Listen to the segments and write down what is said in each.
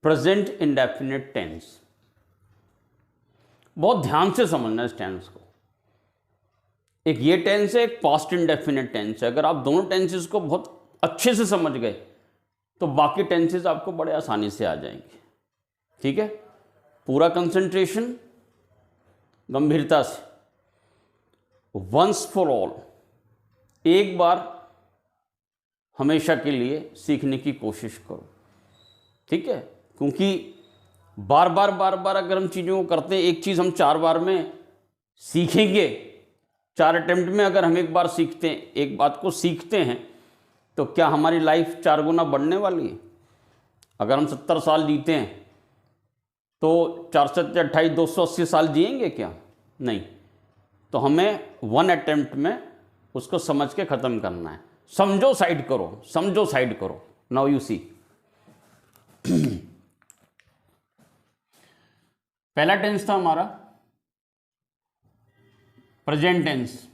Present indefinite tense. बहुत ध्यान से समझना इस टेंस को। एक ये टेंस है, एक पास्ट इंडेफिनिट टेंस है। अगर आप दोनों टेंसेस को बहुत अच्छे से समझ गए तो बाकी टेंसेस आपको बड़े आसानी से आ जाएंगे। ठीक है, पूरा कंसंट्रेशन, गंभीरता से। वंस फॉर ऑल, एक बार हमेशा के लिए सीखने की कोशिश करो। ठीक है, क्योंकि बार बार अगर हम चीज़ों को करते हैं, एक चीज़ हम 4 बार में सीखेंगे, 4 अटेम्प्ट में अगर हम एक बार सीखते हैं, एक बात को सीखते हैं, तो क्या हमारी लाइफ 4 गुना बढ़ने वाली है? अगर हम 70 साल जीते हैं तो 4 से 28 280 साल जिएंगे क्या? नहीं। तो हमें 1 अटेम्प्ट में उसको समझ के ख़त्म करना है। समझो साइड करो, समझो साइड करो। Now you see. पहला टेंस था हमारा प्रेजेंट टेंस।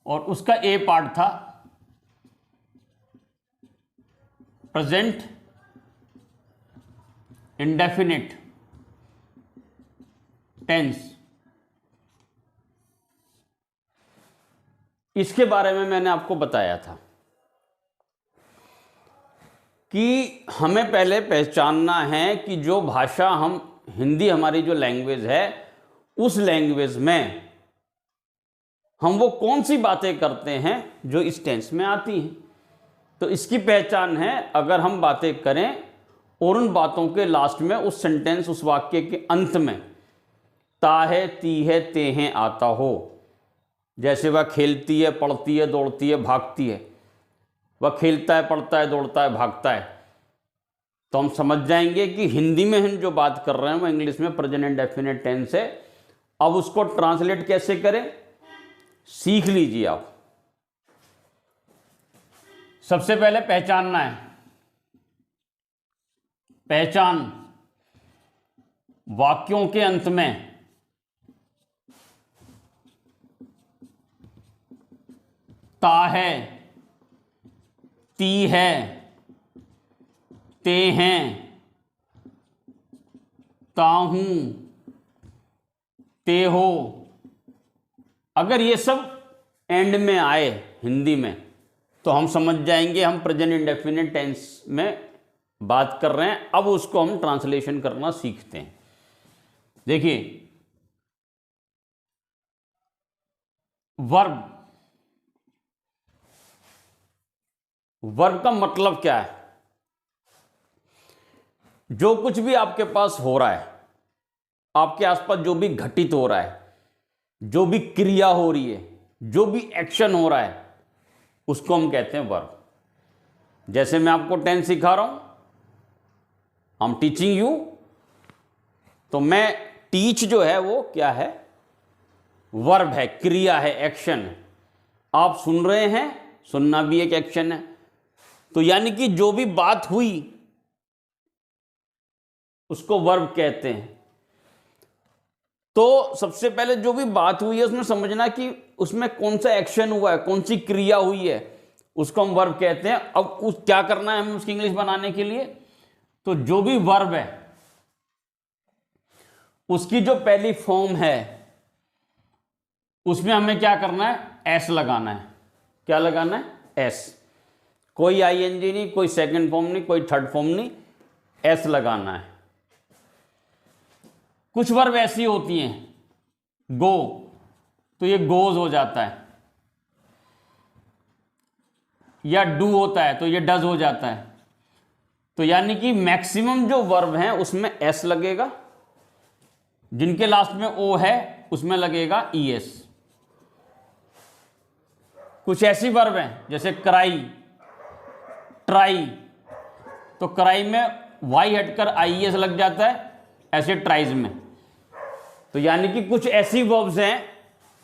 और उसका ए पार्ट था प्रेजेंट इंडेफिनिट टेंस। इसके बारे में मैंने आपको बताया था कि हमें पहले पहचानना है कि जो भाषा हम, हिंदी हमारी जो लैंग्वेज है, उस लैंग्वेज में हम वो कौन सी बातें करते हैं जो इस टेंस में आती हैं। तो इसकी पहचान है, अगर हम बातें करें और उन बातों के लास्ट में, उस सेंटेंस, उस वाक्य के अंत में ता है, ती है, ते हैं आता हो। जैसे वह खेलती है, पढ़ती है, दौड़ती है, भागती है। वह खेलता है, पढ़ता है, दौड़ता है, भागता है। तो हम समझ जाएंगे कि हिंदी में हम जो बात कर रहे हैं वो इंग्लिश में प्रेजेंट इंडेफिनिट टेंस है। अब उसको ट्रांसलेट कैसे करें, सीख लीजिए आप। सबसे पहले पहचानना है। पहचान, वाक्यों के अंत में ता है, ती है, ते हैं, ताहूं, ते हो। अगर ये सब एंड में आए हिंदी में तो हम समझ जाएंगे हम प्रेजेंट इंडेफिनिट टेंस में बात कर रहे हैं। अब उसको हम ट्रांसलेशन करना सीखते हैं। देखिए, वर्ब, वर्ब का मतलब क्या है? जो कुछ भी आपके पास हो रहा है, आपके आसपास जो भी घटित हो रहा है, जो भी क्रिया हो रही है, जो भी एक्शन हो रहा है, उसको हम कहते हैं वर्ब। जैसे मैं आपको टेंस सिखा रहा हूं, आई एम टीचिंग यू, तो मैं टीच जो है वो क्या है? वर्ब है, क्रिया है, एक्शन है। आप सुन रहे हैं, सुनना भी एक एक्शन है। तो यानी कि जो भी बात हुई उसको वर्ब कहते हैं। तो सबसे पहले जो भी बात हुई है उसमें समझना कि उसमें कौन सा एक्शन हुआ है, कौन सी क्रिया हुई है, उसको हम वर्ब कहते हैं। अब उस क्या करना है हमें उसकी इंग्लिश बनाने के लिए? तो जो भी वर्ब है उसकी जो पहली फॉर्म है उसमें हमें क्या करना है? एस लगाना है। क्या लगाना है? एस। कोई आईएनजी नहीं, कोई सेकंड फॉर्म नहीं, कोई थर्ड फॉर्म नहीं, एस लगाना है। कुछ वर्ब ऐसी होती हैं, गो, तो ये गोज हो जाता है, या डू होता है तो ये डज हो जाता है। तो यानी कि मैक्सिमम जो वर्ब हैं उसमें एस लगेगा, जिनके लास्ट में ओ है उसमें लगेगा ईएस। कुछ ऐसी वर्ब हैं जैसे क्राई, ट्राई, तो क्राई में वाई हटकर आईएस लग जाता है, ऐसे ट्राइज में। तो यानी कि कुछ ऐसी वर्ब्स हैं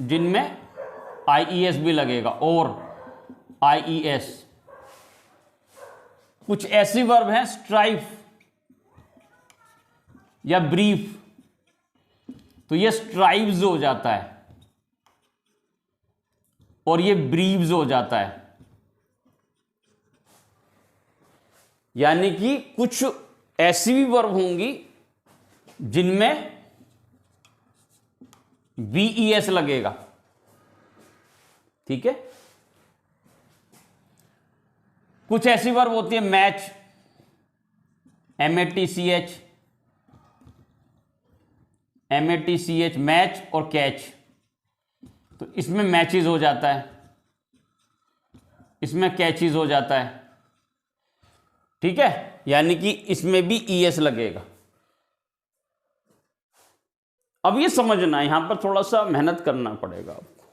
जिनमें आईईएस भी लगेगा, और आईईएस। कुछ ऐसी वर्ब हैं स्ट्राइफ या ब्रीफ, तो ये स्ट्राइव्स हो जाता है। और ये ब्रीव्स हो जाता है। यानी कि कुछ ऐसी भी वर्ब होंगी जिनमें VES लगेगा, ठीक है। कुछ ऐसी वर्ब होती है मैच, MATCH, मैच और कैच, तो इसमें मैचेस हो जाता है, इसमें कैचेस हो जाता है, ठीक है। यानी कि इसमें भी ES लगेगा। अब ये समझना, यहां पर थोड़ा सा मेहनत करना पड़ेगा आपको।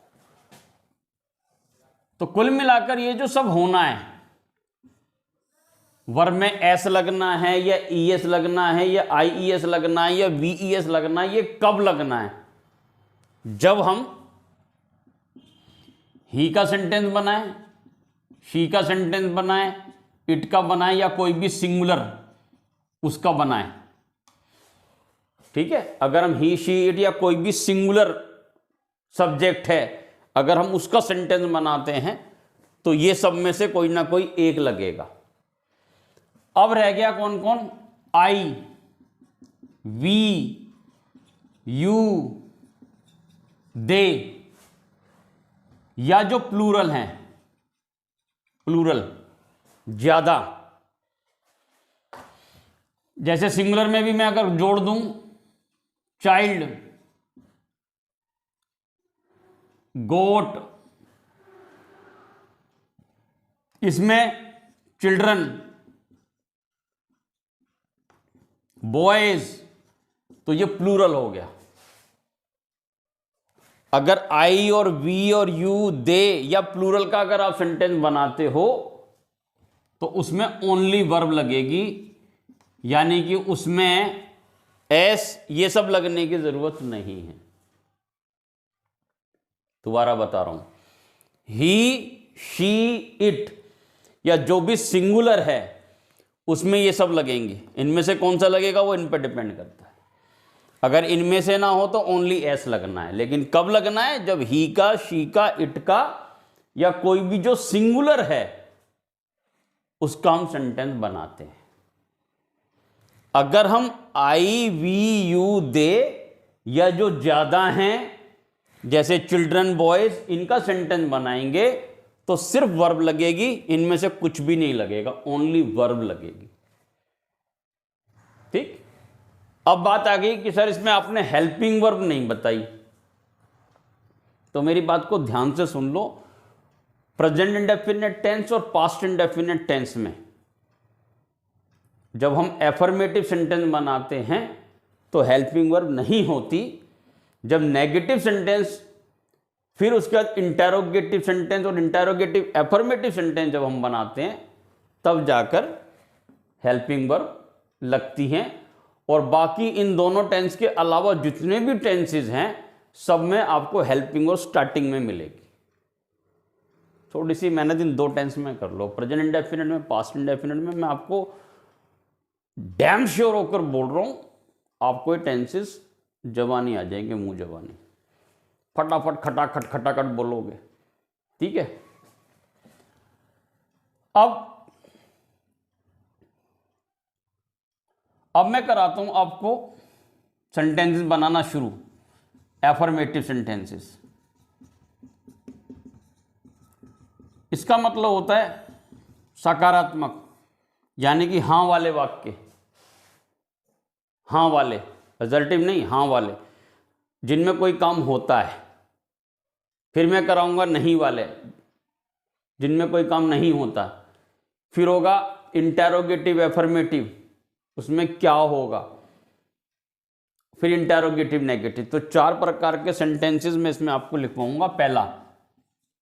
तो कुल मिलाकर ये जो सब होना है, वर्ब में S लगना है या ES लगना है या IES लगना है या VES लगना है, ये कब लगना है? जब हम ही का सेंटेंस बनाए, शी का सेंटेंस बनाए, इट का बनाए या कोई भी सिंगुलर उसका बनाए, ठीक है। अगर हम ही शी इट या कोई भी सिंगुलर सब्जेक्ट है, अगर हम उसका सेंटेंस बनाते हैं तो ये सब में से कोई ना कोई एक लगेगा। अब रह गया कौन कौन? आई, वी, यू, दे, या जो प्लूरल हैं, प्लूरल ज्यादा। जैसे सिंगुलर में भी मैं अगर जोड़ दूं चाइल्ड, गोट, इसमें चिल्ड्रन, बॉयज, तो ये प्लूरल हो गया। अगर आई और वी और यू, दे या प्लूरल का अगर आप सेंटेंस बनाते हो तो उसमें ओनली वर्ब लगेगी, यानी कि उसमें एस ये सब लगने की जरूरत नहीं है। दोबारा बता रहा हूं, ही, शी, इट या जो भी सिंगुलर है उसमें ये सब लगेंगे। इनमें से कौन सा लगेगा वो इन पर डिपेंड करता है। अगर इनमें से ना हो तो ओनली एस लगना है, लेकिन कब लगना है? जब ही का, शी का, इट का या कोई भी जो सिंगुलर है उसका हम सेंटेंस बनाते हैं। अगर हम आई, वी, यू, दे या जो ज्यादा हैं जैसे चिल्ड्रन, बॉयज, इनका सेंटेंस बनाएंगे तो सिर्फ वर्ब लगेगी, इनमें से कुछ भी नहीं लगेगा, ओनली वर्ब लगेगी, ठीक। अब बात आ गई कि सर इसमें आपने हेल्पिंग वर्ब नहीं बताई, तो मेरी बात को ध्यान से सुन लो। प्रेजेंट इंडेफिनिट टेंस और पास्ट इंडेफिनिट टेंस में जब हम एफर्मेटिव सेंटेंस बनाते हैं तो हेल्पिंग वर्ब नहीं होती। जब नेगेटिव सेंटेंस, फिर उसके बाद इंटेरोगेटिव सेंटेंस और इंटेरोगेटिव एफर्मेटिव सेंटेंस जब हम बनाते हैं तब जाकर हेल्पिंग वर्ब लगती हैं। और बाकी इन दोनों टेंस के अलावा जितने भी टेंसेस हैं सब में आपको हेल्पिंग वर्ब स्टार्टिंग में मिलेगी। थोड़ी सी मेहनत इन दो टेंस में कर लो, प्रेजेंट इंडेफिनिट में, पास्ट इंडेफिनिट में। मैं आपको डैम श्योर होकर बोल रहा हूं, आपको ये टेंसेस जबानी आ जाएंगे, मुंह जबानी, फटाफट खटाखट खटाखट बोलोगे, ठीक है। अब मैं कराता हूं आपको सेंटेंसेस बनाना शुरू, एफर्मेटिव सेंटेंसेस। इसका मतलब होता है सकारात्मक, यानी कि हां वाले वाक्य, हां वाले, पॉजिटिव नहीं, हां वाले, जिनमें कोई काम होता है। फिर मैं कराऊंगा नहीं वाले, जिनमें कोई काम नहीं होता। फिर होगा इंटेरोगेटिव एफर्मेटिव, उसमें क्या होगा। फिर इंटेरोगेटिव नेगेटिव। तो 4 प्रकार के सेंटेंसेस में इसमें आपको लिखवाऊंगा। पहला,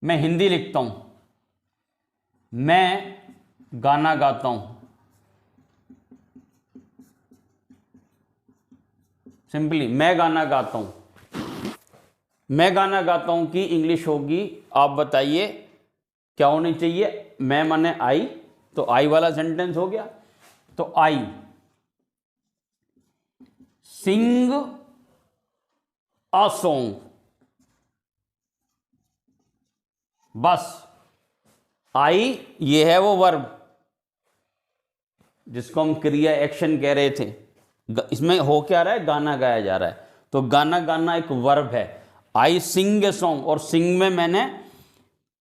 मैं हिंदी लिखता हूं, मैं गाना गाता हूं, सिंपली मैं गाना गाता हूं। मैं गाना गाता हूं की इंग्लिश होगी, आप बताइए क्या होनी चाहिए? मैं माने आई, तो आई वाला सेंटेंस हो गया। तो आई सिंग अ सॉन्ग, बस आई ये है वो वर्ब जिसको हम क्रिया एक्शन कह रहे थे। इसमें हो क्या रहा है, गाना गाया जा रहा है, तो गाना गाना एक वर्ब है। आई सिंग ए सॉन्ग, और सिंग में मैंने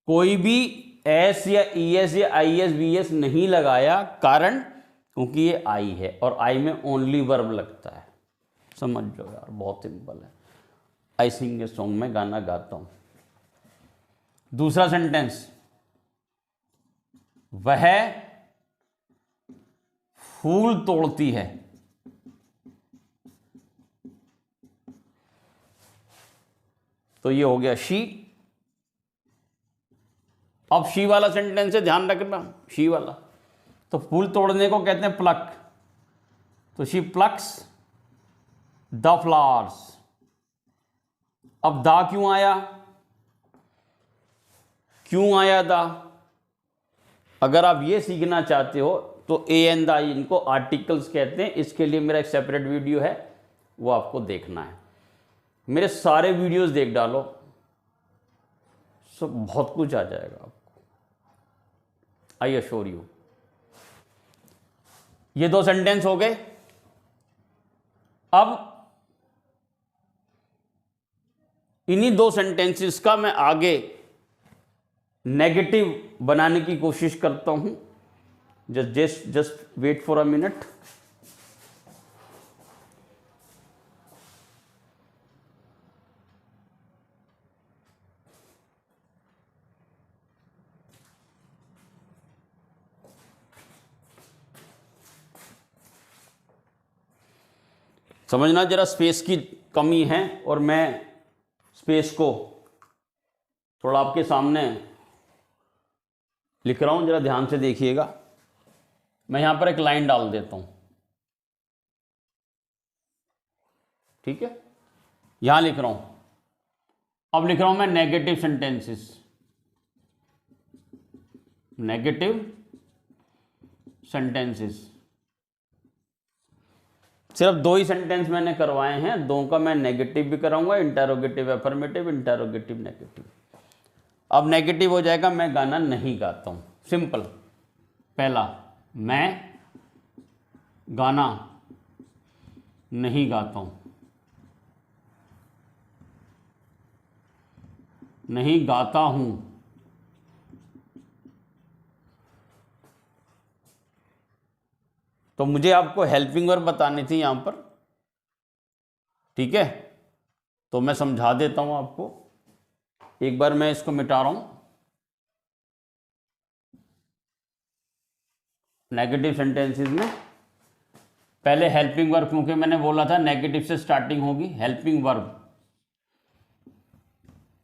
कोई भी एस या ई एस या आई एस वी एस नहीं लगाया, कारण क्योंकि ये आई है और आई में ओनली वर्ब लगता है। समझ लो यार, बहुत सिंपल है। आई सिंग ए सॉन्ग, में गाना गाता हूं। दूसरा सेंटेंस, वह फूल तोड़ती है। तो ये हो गया शी। अब शी वाला सेंटेंस है, ध्यान रखना, शी वाला। तो फूल तोड़ने को कहते हैं प्लक, तो शी प्लक्स द फ्लावर्स। अब दा क्यों आया, क्यों आया दा? अगर आप ये सीखना चाहते हो तो ए एंड द, इनको आर्टिकल्स कहते हैं। इसके लिए मेरा एक सेपरेट वीडियो है, वो आपको देखना है। मेरे सारे वीडियोस देख डालो, सब बहुत कुछ आ जाएगा आपको, आई एश्योर यू। ये दो सेंटेंस हो गए। अब इन्हीं दो सेंटेंसेस का मैं आगे नेगेटिव बनाने की कोशिश करता हूं। Just wait for a minute. समझना जरा, स्पेस की कमी है और मैं स्पेस को थोड़ा आपके सामने लिख रहा हूं, जरा ध्यान से देखिएगा। मैं यहां पर एक लाइन डाल देता हूं, ठीक है? यहां लिख रहा हूं, अब लिख रहा हूं मैं नेगेटिव सेंटेंसेस, नेगेटिव सेंटेंसेस। सिर्फ दो ही सेंटेंस मैंने करवाए हैं, दो का मैं नेगेटिव भी कराऊंगा, इंटरोगेटिव अफर्मेटिव, इंटरोगेटिव नेगेटिव। अब नेगेटिव हो जाएगा, मैं गाना नहीं गाता हूं, सिंपल। पहला, मैं गाना नहीं गाता हूं, नहीं गाता हूं। तो मुझे आपको हेल्पिंग वर्ब बतानी थी यहां पर, ठीक है? तो मैं समझा देता हूं आपको, एक बार मैं इसको मिटा रहा हूं। नेगेटिव सेंटेंसेस में पहले हेल्पिंग वर्ब, क्योंकि मैंने बोला था नेगेटिव से स्टार्टिंग होगी, हेल्पिंग वर्ब।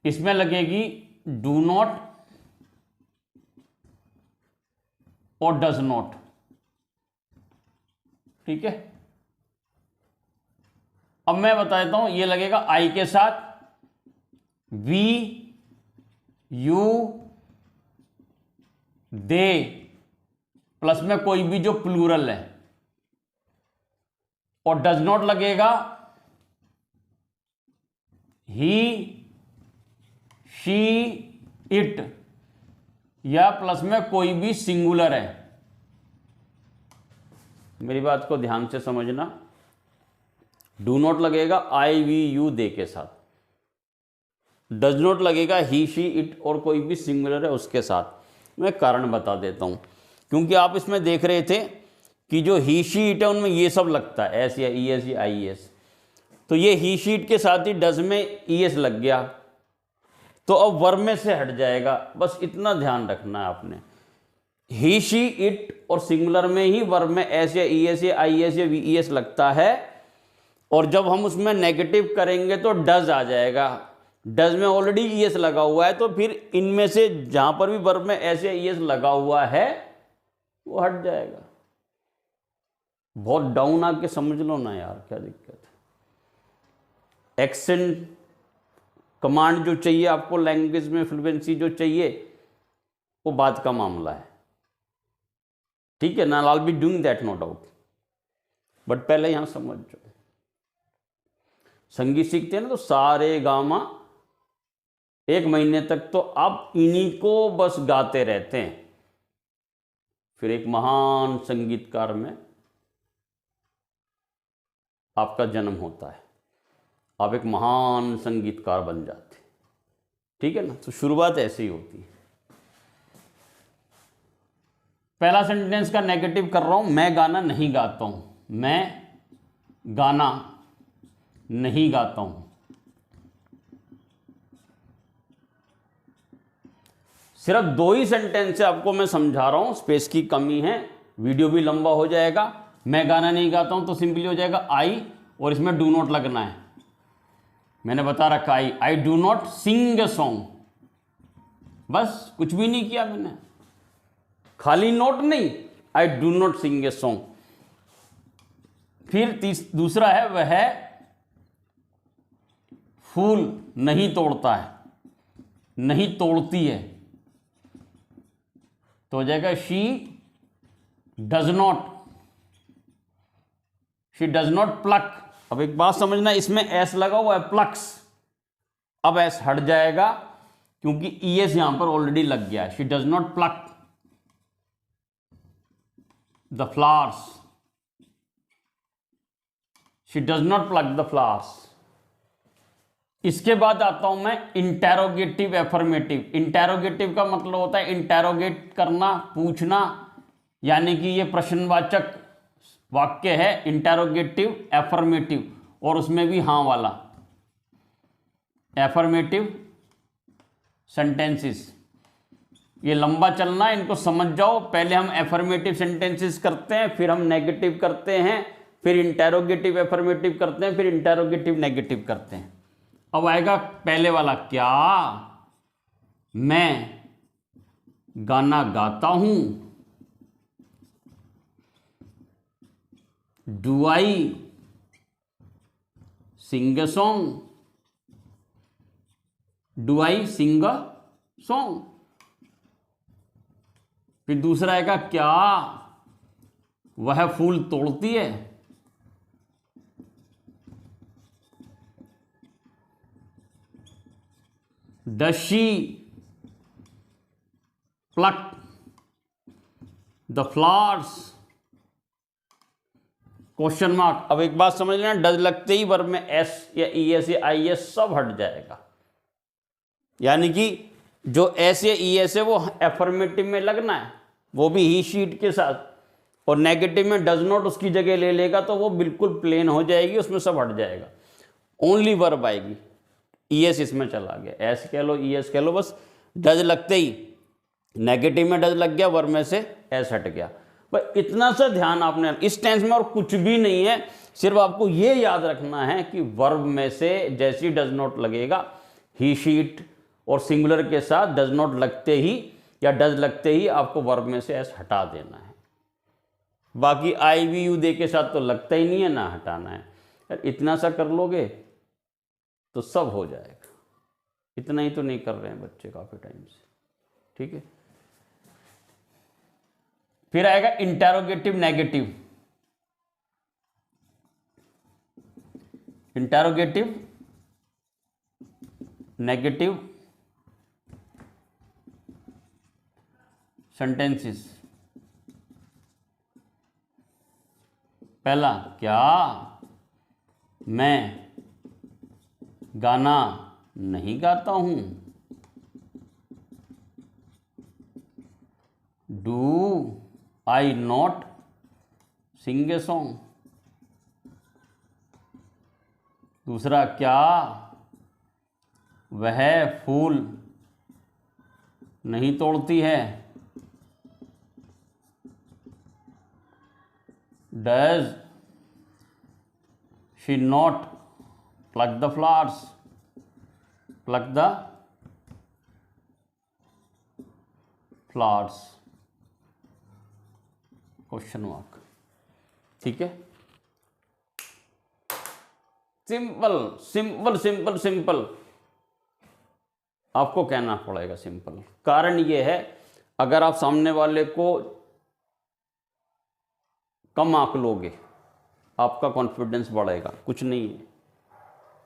इसमें लगेगी डू नॉट और डज नॉट, ठीक है? अब मैं बता देता हूं, ये लगेगा आई के साथ वी, यू, दे, प्लस में कोई भी जो प्लूरल है, और डज नॉट लगेगा ही, शी, इट, या प्लस में कोई भी सिंगुलर है। मेरी बात को ध्यान से समझना। डू नॉट लगेगा आई, वी, यू, दे के साथ। डज नॉट लगेगा ही, शी, इट और कोई भी सिंगुलर है उसके साथ। मैं कारण बता देता हूं, क्योंकि आप इसमें देख रहे थे कि जो ही, शी, इट है उनमें ये सब लगता है, एस या ई एस या आई एस। तो ये ही, शी, इट के साथ ही डज में ई एस लग गया, तो अब वर्ब में से हट जाएगा। बस इतना ध्यान रखना है आपने। ही, शी, इट और सिंगुलर में ही वर्ब में एस या ई एस या आई एस या वी ई एस लगता है, और जब हम उसमें नेगेटिव करेंगे तो डज आ जाएगा। डज में ऑलरेडी ई एस लगा हुआ है, तो फिर इनमें से जहां पर भी वर्ब में एस या ई एस लगा हुआ है वो हट जाएगा। बहुत डाउन आके समझ लो ना यार, क्या दिक्कत है? एक्सेंट कमांड जो चाहिए आपको, लैंग्वेज में फ्लुएंसी जो चाहिए, वो बात का मामला है, ठीक है ना? I will be doing that, no doubt. But पहले यहां समझ जाओ, संगीत सीखते हैं ना तो सारे गामा 1 महीने तक तो आप इन्हीं को बस गाते रहते हैं। फिर एक महान संगीतकार में आपका जन्म होता है, आप एक महान संगीतकार बन जाते हैं, ठीक है ना। तो शुरुआत ऐसे ही होती है। पहला सेंटेंस का नेगेटिव कर रहा हूं, मैं गाना नहीं गाता हूं, मैं गाना नहीं गाता हूं। सिर्फ 2 ही सेंटेंस से आपको मैं समझा रहा हूं, स्पेस की कमी है, वीडियो भी लंबा हो जाएगा। मैं गाना नहीं गाता हूं तो सिंपली हो जाएगा आई, और इसमें डू नॉट लगना है। मैंने बता रखा I do not sing a song, बस कुछ भी नहीं किया मैंने, खाली नोट नहीं, I do not sing a song. फिर दूसरा है वह फूल नहीं तोड़ता है, नहीं तोड़ती है, तो हो जाएगा शी डज नॉट प्लक। अब एक बात समझना, इसमें एस लगा हुआ है प्लक्स, अब एस हट जाएगा क्योंकि ईएस यहां पर ऑलरेडी लग गया है। She does not pluck the flowers, she does not pluck the flowers. इसके बाद आता हूं मैं इंटेरोगेटिव एफर्मेटिव। इंटेरोगेटिव का मतलब होता है इंटेरोगेट करना, पूछना, यानी कि ये प्रश्नवाचक वाक्य है, इंटेरोगेटिव एफर्मेटिव, और उसमें भी हाँ वाला एफर्मेटिव सेंटेंसेस। ये लंबा चलना है, इनको समझ जाओ। पहले हम एफर्मेटिव सेंटेंसेस करते हैं, फिर हम नेगेटिव करते हैं, फिर इंटेरोगेटिव एफर्मेटिव करते हैं, फिर इंटेरोगेटिव नेगेटिव करते हैं। अब आएगा पहले वाला, क्या मैं गाना गाता हूं, do I sing a song, do I sing a song. फिर दूसरा आएगा, क्या वह फूल तोड़ती है, does she pluck the flowers, question mark. अब एक बात समझ लेना, डज लगते ही वर्ब में एस या ईएस या आईएस सब हट जाएगा, यानी कि जो एस या ईएस है वो एफर्मेटिव में लगना है, वो भी ही शीट के साथ, और नेगेटिव में डज नॉट उसकी जगह ले लेगा तो वो बिल्कुल प्लेन हो जाएगी, उसमें सब हट जाएगा, ओनली वर्ब आएगी। ईएस इसमें चला गया, एस कह लो ईएस कह लो, बस डज लगते ही नेगेटिव में डज लग गया, वर्ब में से एस हट गया। बस इतना सा ध्यान आपने, इस टेंस में और कुछ भी नहीं है, सिर्फ आपको ये याद रखना है कि वर्ब में से जैसे ही डज नॉट लगेगा, ही शीट और सिंगुलर के साथ डज नॉट लगते ही या डज लगते ही आपको वर्ब में से एस हटा देना है। बाकी आई वी यू दे के साथ तो लगता ही नहीं है, ना हटाना है। यार इतना सा कर लोगे तो सब हो जाएगा। इतना ही तो नहीं कर रहे हैं बच्चे काफी टाइम से, ठीक है। फिर आएगा interrogative negative. Interrogative negative sentences. पहला, क्या मैं गाना नहीं गाता हूं, do I not sing a song. दूसरा, क्या वह फूल नहीं तोड़ती है, does she not pluck the flowers, pluck the flowers, question mark, ठीक है। सिंपल सिंपल सिंपल सिंपल आपको कहना पड़ेगा सिंपल। कारण ये है, अगर आप सामने वाले को कम आंक लोगे, आपका कॉन्फिडेंस बढ़ेगा, कुछ नहीं है।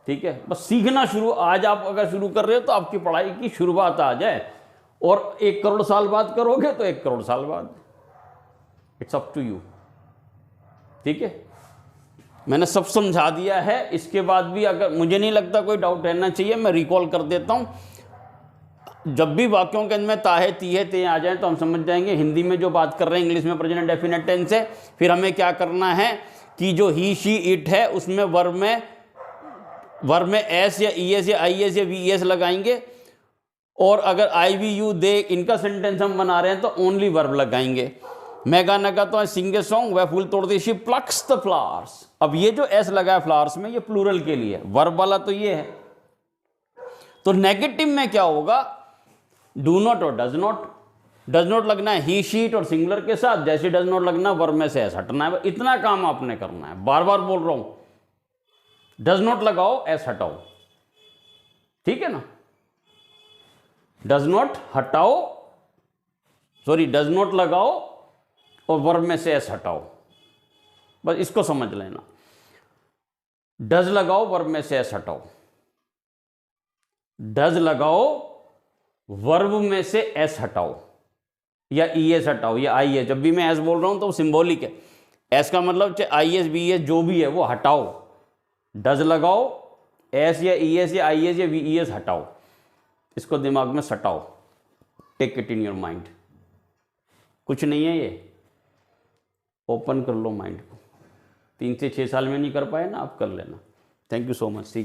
ठीक है, बस सीखना शुरू आज आप अगर शुरू कर रहे हो तो आपकी पढ़ाई की शुरुआत आ जाए, और 1 करोड़ साल बाद करोगे तो 1 करोड़ साल बाद, इट्स अप टू यू। ठीक है, मैंने सब समझा दिया है। इसके बाद भी अगर मुझे नहीं लगता कोई डाउट रहना चाहिए, मैं रिकॉल कर देता हूं। जब भी वाक्यों के अंदर में ताहे तीहे ते आ जाए तो हम समझ जाएंगे हिंदी में जो बात कर रहे हैं इंग्लिश में प्रेजेंट डेफिनेट टेंस है। फिर हमें क्या करना है कि जो ही शी इट है उसमें वर्ब में एस या ई एस या आई एस या वी एस लगाएंगे, और अगर आई वी यू दे इनका सेंटेंस हम बना रहे हैं तो ओनली वर्ब लगाएंगे। मैं गाना गाता हूँ सिंग ए सॉन्ग, वह फूल तोड़ती शी प्लक्स द फ्लावर्स। अब ये जो एस लगा है फ्लावर्स में, ये प्लूरल के लिए, वर्ब वाला तो ये है। तो नेगेटिव में क्या होगा, डू नॉट और डज नॉट। डज नॉट लगना है ही शीट और सिंगुलर के साथ, जैसे डज नॉट लगना वर्ब में से एस हटना है। इतना काम आपने करना है, बार बार बोल रहा हूं, डज नॉट लगाओ एस हटाओ, ठीक है ना। डज नॉट हटाओ, सॉरी डज नॉट लगाओ और वर्ब में से एस हटाओ, बस इसको समझ लेना। डज लगाओ वर्ब में से एस हटाओ, डज लगाओ वर्ब में से एस हटाओ, या ई एस हटाओ या आई एस। जब भी मैं एस बोल रहा हूं तो सिंबॉलिक है, एस का मतलब चाहे आई एस बी एस जो भी है वो हटाओ। डज लगाओ, एस या ई एस या आई एस या वी ई एस हटाओ, इसको दिमाग में सटाओ, take it in your mind. कुछ नहीं है ये, ओपन कर लो माइंड को। 3 से 6 साल में नहीं कर पाए ना, आप कर लेना। Thank you so much. C